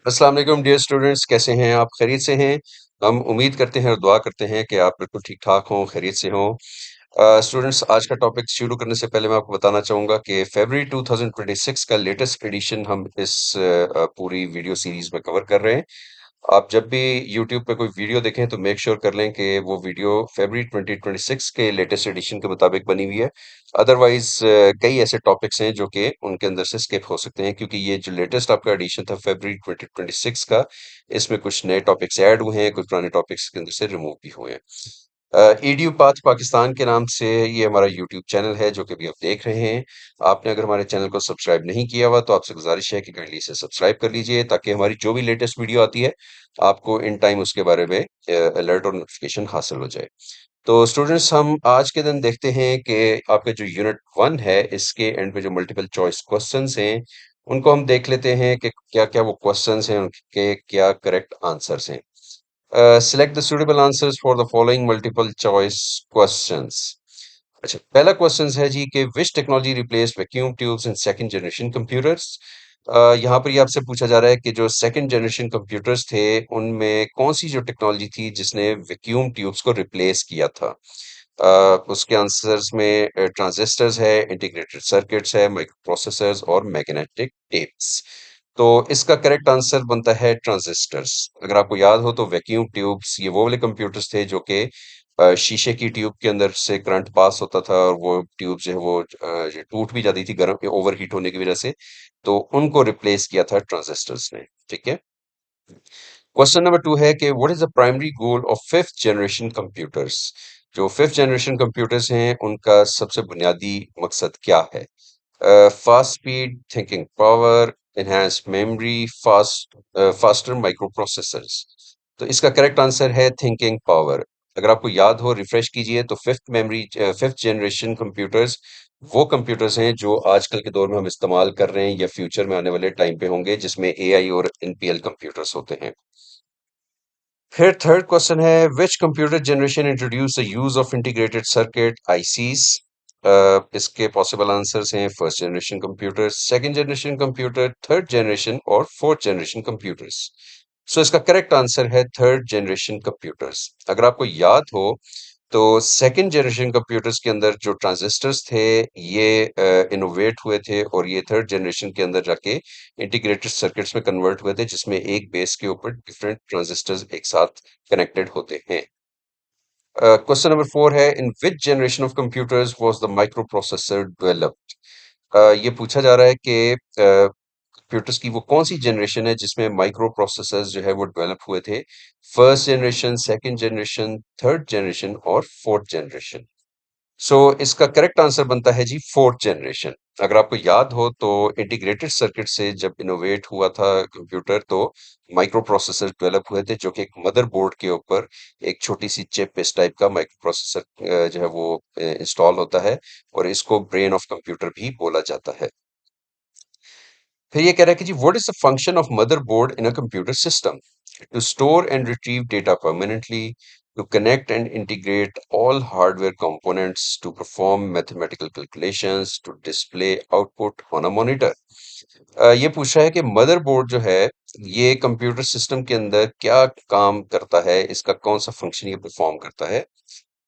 अस्सलाम वालेकुम dear students, कैसे हैं आप? खैरियत से हैं? हम उम्मीद करते हैं और दुआ करते हैं कि आप बिल्कुल ठीक ठाक हों, खैरियत से हों। स्टूडेंट्स, आज का टॉपिक शुरू करने से पहले मैं आपको बताना चाहूंगा कि फरवरी 2026 का लेटेस्ट एडिशन हम इस पूरी वीडियो सीरीज में कवर कर रहे हैं। आप जब भी यूट्यूब पे कोई वीडियो देखें तो मेक श्योर कर लें कि वो वीडियो फरवरी 2026 के लेटेस्ट एडिशन के मुताबिक बनी हुई है। अदरवाइज कई ऐसे टॉपिक्स हैं जो कि उनके अंदर से स्किप हो सकते हैं, क्योंकि ये जो लेटेस्ट आपका एडिशन था फरवरी 2026 का, इसमें कुछ नए टॉपिक्स ऐड हुए हैं, कुछ पुराने टॉपिक्स के अंदर से रिमूव भी हुए हैं। ईडीयू पाथ पाकिस्तान के नाम से ये हमारा यूट्यूब चैनल है जो कि अभी आप देख रहे हैं। आपने अगर हमारे चैनल को सब्सक्राइब नहीं किया हुआ तो आपसे गुजारिश है कि काइंडली इसे सब्सक्राइब कर लीजिए, ताकि हमारी जो भी लेटेस्ट वीडियो आती है आपको इन टाइम उसके बारे में अलर्ट और नोटिफिकेशन हासिल हो जाए। तो स्टूडेंट्स, हम आज के दिन देखते हैं कि आपका जो यूनिट 1 है, इसके एंड पे जो मल्टीपल चॉइस क्वेश्चंस हैं उनको हम देख लेते हैं कि क्या क्या वो क्वेश्चंस हैं, उनके क्या करेक्ट आंसर्स हैं। Select the suitable answers for the following multiple choice questions. अच्छा, पहला क्वेश्चन है जी कि विच technology replace vacuum tubes in second generation computers. यहाँ पर ये आपसे पूछा जा रहा है कि जो सेकंड जनरेशन कंप्यूटर्स थे उनमें कौन सी जो टेक्नोलॉजी थी जिसने वैक्यूम ट्यूब्स को रिप्लेस किया था। उसके आंसर्स में ट्रांजिस्टर्स है, इंटीग्रेटेड सर्किट्स है, माइक्रो प्रोसेसर्स और मैग्नेटिक टेप्स। तो इसका करेक्ट आंसर बनता है ट्रांजिस्टर्स। अगर आपको याद हो तो वैक्यूम ट्यूब्स ये वो वाले कंप्यूटर्स थे जो कि शीशे की ट्यूब के अंदर से करंट पास होता था, और वो ट्यूब जो है वो जो टूट भी जाती थी गर्म ओवर हीट होने की वजह से। तो उनको रिप्लेस किया था ट्रांजिस्टर्स ने। ठीक है। क्वेश्चन नंबर 2 है कि what is the primary goal of fifth generation computers. जो फिफ्थ जनरेशन कंप्यूटर्स हैं उनका सबसे बुनियादी मकसद क्या है। Fast speed thinking power, enhanced memory, faster micro processors. तो इसका करेक्ट आंसर है थिंकिंग पावर। अगर आपको याद हो, रिफ्रेश कीजिए, तो फिफ्थ जनरेशन कंप्यूटर्स वो कंप्यूटर्स हैं जो आजकल के दौर में हम इस्तेमाल कर रहे हैं या फ्यूचर में आने वाले टाइम पे होंगे, जिसमें एआई और एनपीएल कंप्यूटर्स होते हैं। फिर थर्ड क्वेश्चन है which computer generation introduce the use of integrated circuit ICs. इसके पॉसिबल आंसर्स हैं first generation computer, second generation computer, third generation और फोर्थ जनरेशन कंप्यूटर्स। सो इसका करेक्ट आंसर है थर्ड जनरेशन कंप्यूटर्स। अगर आपको याद हो तो सेकंड जनरेशन कंप्यूटर्स के अंदर जो ट्रांजिस्टर्स थे ये इनोवेट हुए थे, और ये थर्ड जनरेशन के अंदर जाके इंटीग्रेटेड सर्किट्स में कन्वर्ट हुए थे, जिसमें एक बेस के ऊपर डिफरेंट ट्रांजिस्टर्स एक साथ कनेक्टेड होते हैं। क्वेश्चन नंबर 4 है in which generation of computers was the microprocessor developed. ये पूछा जा रहा है कि कंप्यूटर्स की वो कौन सी जनरेशन है जिसमें माइक्रो प्रोसेसर्स जो है वो डेवलप हुए थे। First generation, second generation, third generation और फोर्थ जनरेशन। सो इसका करेक्ट आंसर बनता है जी फोर्थ जनरेशन। अगर आपको याद हो तो इंटीग्रेटेड सर्किट से जब इनोवेट हुआ था कंप्यूटर, तो माइक्रो प्रोसेसर डेवलप हुए थे जो कि एक मदरबोर्ड के ऊपर एक छोटी सी चिप इस टाइप का माइक्रो प्रोसेसर जो है वो इंस्टॉल होता है, और इसको ब्रेन ऑफ कंप्यूटर भी बोला जाता है। फिर ये कह रहा है कि जी what is the function of motherboard in a computer system. To store and retrieve data permanently, to connect and integrate all hardware components, to perform mathematical calculations, to display output on a monitor. ये पूछ रहा है कि motherboard जो है ये computer system के अंदर क्या काम करता है, इसका कौन सा फंक्शन ये परफॉर्म करता है।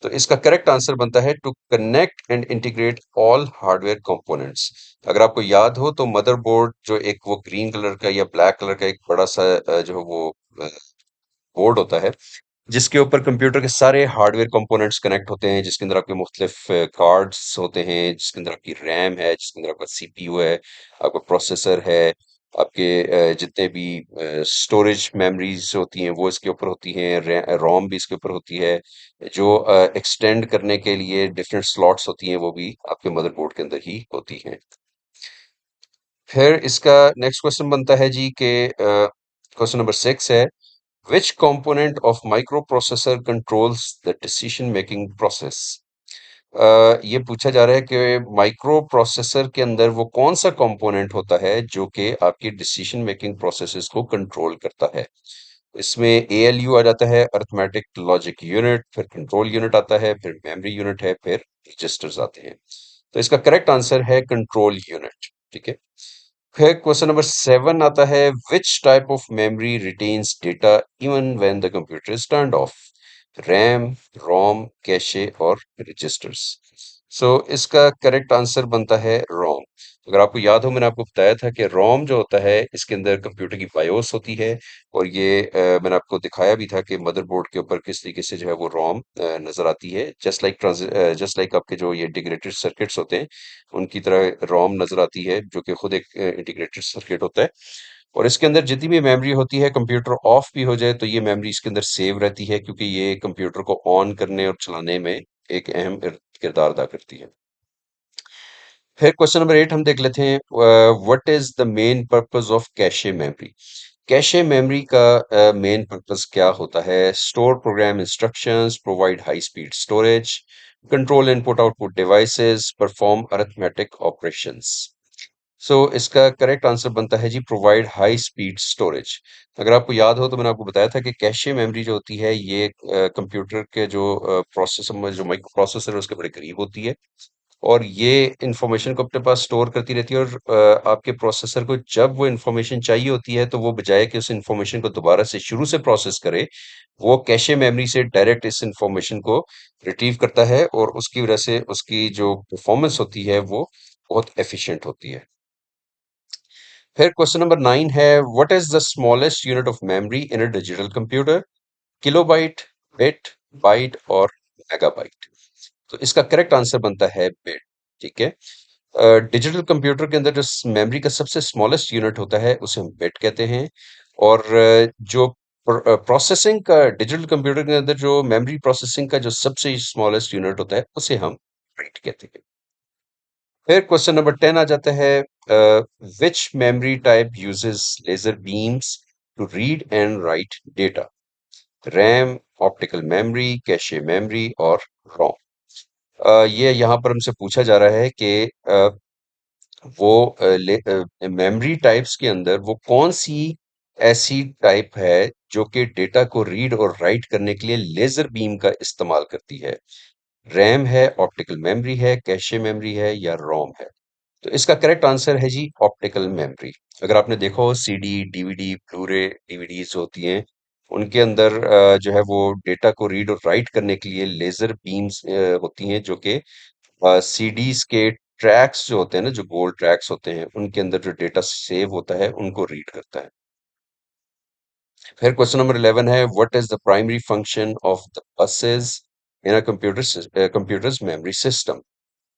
तो इसका करेक्ट आंसर बनता है to connect and integrate all hardware components. अगर आपको याद हो तो मदरबोर्ड जो एक वो ग्रीन कलर का या ब्लैक कलर का एक बड़ा सा जो वो बोर्ड होता है, जिसके ऊपर कंप्यूटर के सारे हार्डवेयर कंपोनेंट्स कनेक्ट होते हैं, जिसके अंदर आपके मुख्तलिफ कार्ड्स होते हैं, जिसके अंदर आपकी रैम है, जिसके अंदर आपका सीपीयू है, आपका प्रोसेसर है, आपके जितने भी स्टोरेज मेमोरीज होती हैं वो इसके ऊपर होती हैं, रोम भी इसके ऊपर होती है। जो एक्सटेंड करने के लिए डिफरेंट स्लॉट्स होती हैं वो भी आपके मदरबोर्ड के अंदर ही होती हैं। फिर इसका नेक्स्ट क्वेश्चन बनता है जी कि क्वेश्चन नंबर 6 है which component of microprocessor controls the decision making process। ये पूछा जा रहा है कि माइक्रो प्रोसेसर के अंदर वो कौन सा कंपोनेंट होता है जो कि आपकी डिसीजन मेकिंग प्रोसेसेस को कंट्रोल करता है। इसमें एएलयू आ जाता है, अरिथमेटिक लॉजिक यूनिट, फिर कंट्रोल यूनिट आता है, फिर मेमोरी यूनिट है, फिर रजिस्टर्स आते हैं। तो इसका करेक्ट आंसर है कंट्रोल यूनिट। ठीक है। फिर क्वेश्चन नंबर 7 आता है, which type of memory retains data even when the computer is turned off? RAM, ROM, cache और रजिस्टर्स। सो इसका करेक्ट आंसर बनता है रोम। अगर आपको याद हो, मैंने आपको बताया था कि रोम जो होता है इसके अंदर कंप्यूटर की बायोस होती है, और ये मैंने आपको दिखाया भी था कि मदरबोर्ड के ऊपर किस तरीके से जो है वो रोम नजर आती है। जस्ट लाइक आपके जो ये इंटीग्रेटेड सर्किट्स होते हैं, उनकी तरह रोम नजर आती है, जो कि खुद एक इंटीग्रेटेड सर्किट होता है। और इसके अंदर जितनी भी मेमोरी होती है, कंप्यूटर ऑफ भी हो जाए तो ये मेमोरी इसके अंदर सेव रहती है, क्योंकि ये कंप्यूटर को ऑन करने और चलाने में एक अहम किरदार अदा करती है। फिर क्वेश्चन नंबर 8 हम देख लेते हैं, what is the main purpose of cache memory? Cache memory का मेन पर्पस क्या होता है? Store program instructions, provide high speed storage, control input output devices, perform arithmetic operations. So इसका करेक्ट आंसर बनता है जी, प्रोवाइड हाई स्पीड स्टोरेज। अगर आपको याद हो तो मैंने आपको बताया था कि कैशे मेमोरी जो होती है ये कंप्यूटर के जो प्रोसेसर में जो माइक्रो प्रोसेसर है उसके बड़े करीब होती है, और ये इंफॉर्मेशन को अपने पास स्टोर करती रहती है, और आपके प्रोसेसर को जब वो इंफॉर्मेशन चाहिए होती है तो वो बजाय कि उस इंफॉर्मेशन को दोबारा से शुरू से प्रोसेस करे, वो कैशे मेमोरी से डायरेक्ट इस इंफॉर्मेशन को रिट्रीव करता है, और उसकी वजह से उसकी जो परफॉर्मेंस होती है वो बहुत एफिशिएंट होती है। फिर क्वेश्चन नंबर 9 है, what is the smallest unit of memory in a digital computer? Kilobyte, bit, byte और मेगाबाइट। तो इसका करेक्ट आंसर बनता है बिट। ठीक है। डिजिटल कंप्यूटर के अंदर जो मेमोरी का सबसे स्मॉलेस्ट यूनिट होता है उसे हम बिट कहते हैं, और जो प्रोसेसिंग का डिजिटल कंप्यूटर के अंदर जो मेमोरी प्रोसेसिंग का जो सबसे स्मॉलेस्ट यूनिट होता है उसे हम बाइट कहते हैं। फिर क्वेश्चन नंबर 10 आ जाता है, which memory type uses laser beams to read and write data? RAM, optical memory, cache memory और रोम। ये यहाँ पर हमसे पूछा जा रहा है कि वो मेमोरी टाइप्स के अंदर वो कौन सी ऐसी टाइप है जो कि डेटा को रीड और राइट करने के लिए लेजर बीम का इस्तेमाल करती है? रैम है, ऑप्टिकल मेमोरी है, कैशे मेमोरी है या रोम है? तो इसका करेक्ट आंसर है जी ऑप्टिकल मेमोरी। अगर आपने देखा हो सीडी, डीवीडी, ब्लूरे डीवीडीज होती हैं, उनके अंदर जो है वो डेटा को रीड और राइट करने के लिए लेजर बीम्स होती हैं, जो कि सीडीज के ट्रैक्स जो होते हैं ना, जो गोल्ड ट्रैक्स होते हैं, उनके अंदर जो डेटा सेव होता है उनको रीड करता है। फिर क्वेश्चन नंबर 11 है, what is the primary function of the buses in a computers memory system?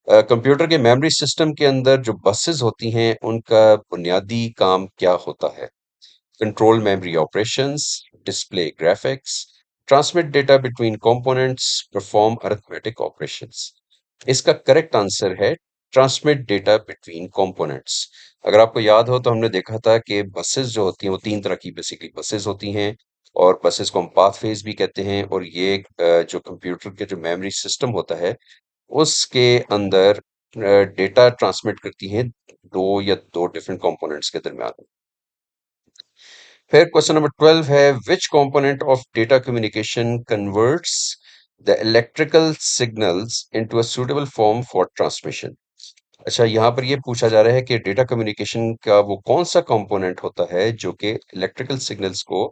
Computer के मेमोरी सिस्टम के अंदर जो बसेस होती हैं उनका बुनियादी काम क्या होता है? Control memory operations, display graphics, transmit data between components, perform arithmetic operations. इसका करेक्ट आंसर है ट्रांसमिट डेटा बिटवीन कंपोनेंट्स। अगर आपको याद हो तो हमने देखा था कि बसेस जो होती हैं वो तीन तरह की बेसिकली बसेस होती हैं, और बसेस को हम पाथवेज भी कहते हैं, और ये जो कंप्यूटर के जो मेमोरी सिस्टम होता है उसके अंदर डेटा ट्रांसमिट करती हैं दो या दो डिफरेंट कंपोनेंट्स के दरमियान। फिर क्वेश्चन नंबर 12 है, विच component of data communication converts the electrical signals into a suitable form for transmission? अच्छा, यहाँ पर ये पूछा जा रहा है कि डेटा कम्युनिकेशन का वो कौन सा कंपोनेंट होता है जो कि इलेक्ट्रिकल सिग्नल्स को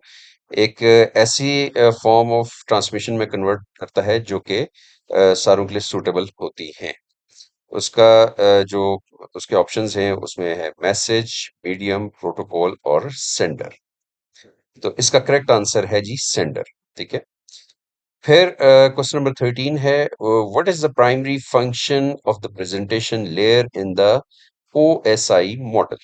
एक ऐसी फॉर्म ऑफ ट्रांसमिशन में कन्वर्ट करता है जो कि सारों के लिए सूटेबल होती है। उसका जो उसके ऑप्शंस हैं उसमें है मैसेज, मीडियम, प्रोटोकॉल और सेंडर। तो इसका करेक्ट आंसर है जी सेंडर। ठीक है। फिर क्वेश्चन नंबर 13 है, what is the primary function of the presentation layer in the OSI model?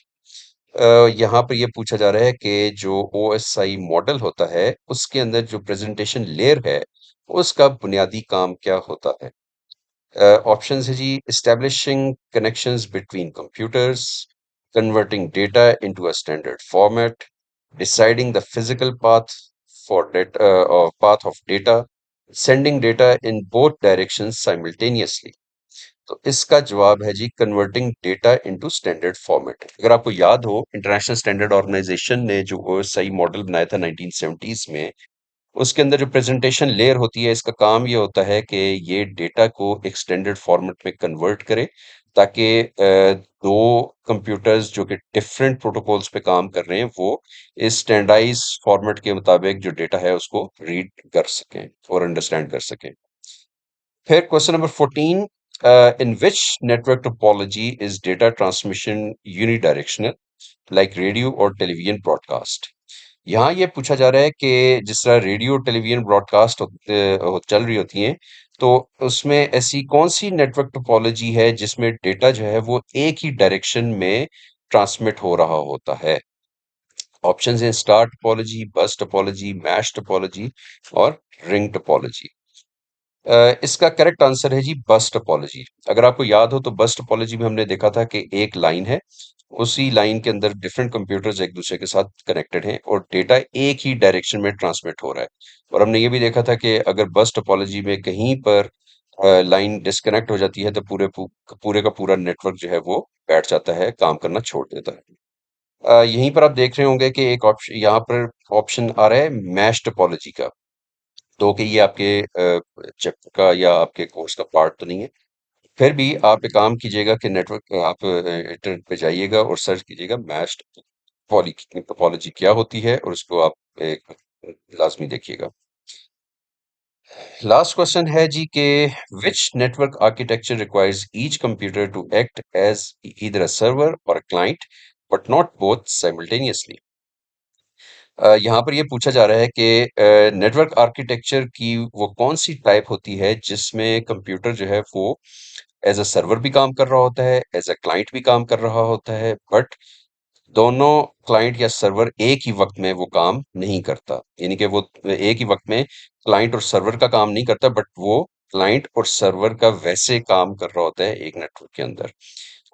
यहाँ पर ये पूछा जा रहा है कि जो ओएसआई मॉडल होता है उसके अंदर जो प्रेजेंटेशन लेयर है उसका बुनियादी काम क्या होता है? ऑप्शंस है जी, establishing connections between computers, converting data into a standard format, deciding the physical path for data or path of data, sending data in both directions simultaneously। तो इसका जवाब है जी converting data into standard format. अगर आपको याद हो, international standard organisation ने जो ओएसआई मॉडल बनाया था 1970s में, उसके अंदर जो प्रेजेंटेशन लेयर होती है इसका काम ये होता है कि ये डेटा को एक स्टैंडर्ड फॉर्मेट में कन्वर्ट करे, ताकि दो कंप्यूटर्स जो कि डिफरेंट प्रोटोकॉल्स पे काम कर रहे हैं वो इस स्टैंडर्डाइज फॉर्मेट के मुताबिक जो डेटा है उसको रीड कर सकें और अंडरस्टैंड कर सकें। फिर question number 14, in which network topology is data transmission unidirectional like radio और टेलीविजन ब्रॉडकास्ट। यहाँ ये पूछा जा रहा है कि जिस तरह रेडियो और टेलीविजन ब्रॉडकास्ट चल रही होती हैं, तो उसमें ऐसी कौन सी नेटवर्क टोपोलॉजी है जिसमें डेटा जो है वो एक ही डायरेक्शन में ट्रांसमिट हो रहा होता है। ऑप्शंस हैं स्टार टोपोलॉजी, बस टोपोलॉजी, मैश टोपोलॉजी और रिंग टोपोलॉजी। इसका करेक्ट आंसर है जी बस टोपोलॉजी। अगर आपको याद हो तो बस टोपोलॉजी में हमने देखा था कि एक लाइन है, उसी लाइन के अंदर डिफरेंट कंप्यूटर्स एक दूसरे के साथ कनेक्टेड हैं और डेटा एक ही डायरेक्शन में ट्रांसमिट हो रहा है। और हमने ये भी देखा था कि अगर बस टोपोलॉजी में कहीं पर लाइन डिस्कनेक्ट हो जाती है तो पूरे का पूरा नेटवर्क जो है वो बैठ जाता है, काम करना छोड़ देता है। यहीं पर आप देख रहे होंगे कि एक ऑप्शन यहाँ पर ऑप्शन आ रहा है मैश टोपोलॉजी का। तो कि ये आपके चैप्टर का या आपके कोर्स का पार्ट तो नहीं है। फिर भी आप एक काम कीजिएगा कि नेटवर्क आप इंटरनेट पे जाइएगा और सर्च कीजिएगा मैश्ड टोपोलॉजी क्या होती है और उसको आप एक लाजमी देखिएगा। लास्ट क्वेश्चन है जी कि which network architecture requires each computer to act as either a server और a client but not both simultaneously. यहाँ पर ये पूछा जा रहा है कि नेटवर्क आर्किटेक्चर की वो कौन सी टाइप होती है जिसमें कंप्यूटर जो है वो एज अ सर्वर भी काम कर रहा होता है, एज अ क्लाइंट भी काम कर रहा होता है, बट दोनों क्लाइंट या सर्वर एक ही वक्त में वो काम नहीं करता। यानी कि वो एक ही वक्त में क्लाइंट और सर्वर का काम नहीं करता, बट वो क्लाइंट और सर्वर का वैसे काम कर रहा होता है एक नेटवर्क के अंदर।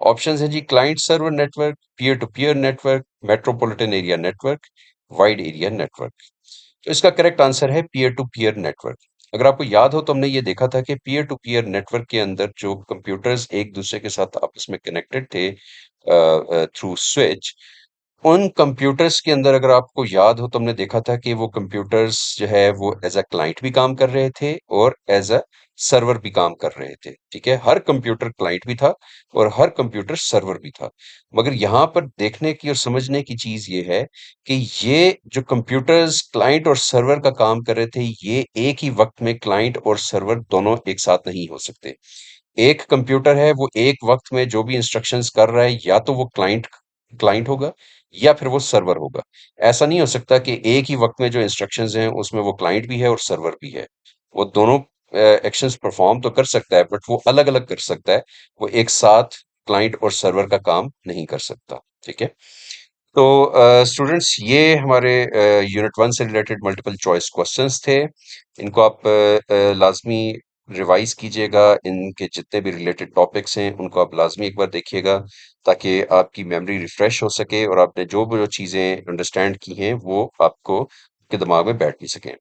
ऑप्शंस है जी client server network, peer to peer network, metropolitan area network, wide area network. तो इसका करेक्ट आंसर है पीयर टू पीयर नेटवर्क। अगर आपको याद हो तो हमने ये देखा था कि पीयर टू पीयर नेटवर्क के अंदर जो कंप्यूटर्स एक दूसरे के साथ आपस में कनेक्टेड थे थ्रू स्विच, उन कंप्यूटर्स के अंदर अगर आपको याद हो तो हमने देखा था कि वो कंप्यूटर्स जो है वो एज अ क्लाइंट भी काम कर रहे थे और एज अ सर्वर भी काम कर रहे थे। ठीक है, हर कंप्यूटर क्लाइंट भी था और हर कंप्यूटर सर्वर भी था। मगर यहाँ पर देखने की और समझने की चीज ये है कि ये जो कंप्यूटर्स क्लाइंट और सर्वर का काम कर रहे थे, ये एक ही वक्त में क्लाइंट और सर्वर दोनों एक साथ नहीं हो सकते। एक कंप्यूटर है वो एक वक्त में जो भी इंस्ट्रक्शंस कर रहा है या तो वो क्लाइंट क्लाइंट होगा या फिर वो सर्वर होगा। ऐसा नहीं हो सकता कि एक ही वक्त में जो इंस्ट्रक्शंस हैं उसमें वो क्लाइंट भी है और सर्वर भी है। वो दोनों एक्शंस परफॉर्म तो कर सकता है बट वो अलग अलग कर सकता है। वो एक साथ क्लाइंट और सर्वर का काम नहीं कर सकता। ठीक है, तो स्टूडेंट्स ये हमारे यूनिट वन से रिलेटेड मल्टीपल चॉइस क्वेश्चंस थे। इनको आप लाजमी रिवाइज कीजिएगा। इनके जितने भी रिलेटेड टॉपिक्स हैं उनको आप लाजमी एक बार देखिएगा ताकि आपकी मेमोरी रिफ्रेश हो सके और आपने जो चीज़ें अंडरस्टैंड की हैं वो आपको के दिमाग में बैठ भी सकें।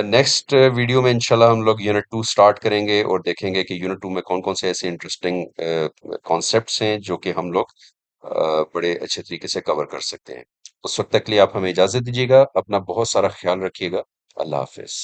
नेक्स्ट वीडियो में इंशाल्लाह हम लोग यूनिट टू स्टार्ट करेंगे और देखेंगे कि यूनिट टू में कौन कौन से ऐसे इंटरेस्टिंग कॉन्सेप्ट्स हैं जो कि हम लोग बड़े अच्छे तरीके से कवर कर सकते हैं। उस वक्त तक के लिए आप हमें इजाजत दीजिएगा। अपना बहुत सारा ख्याल रखिएगा। अल्लाह हाफिज।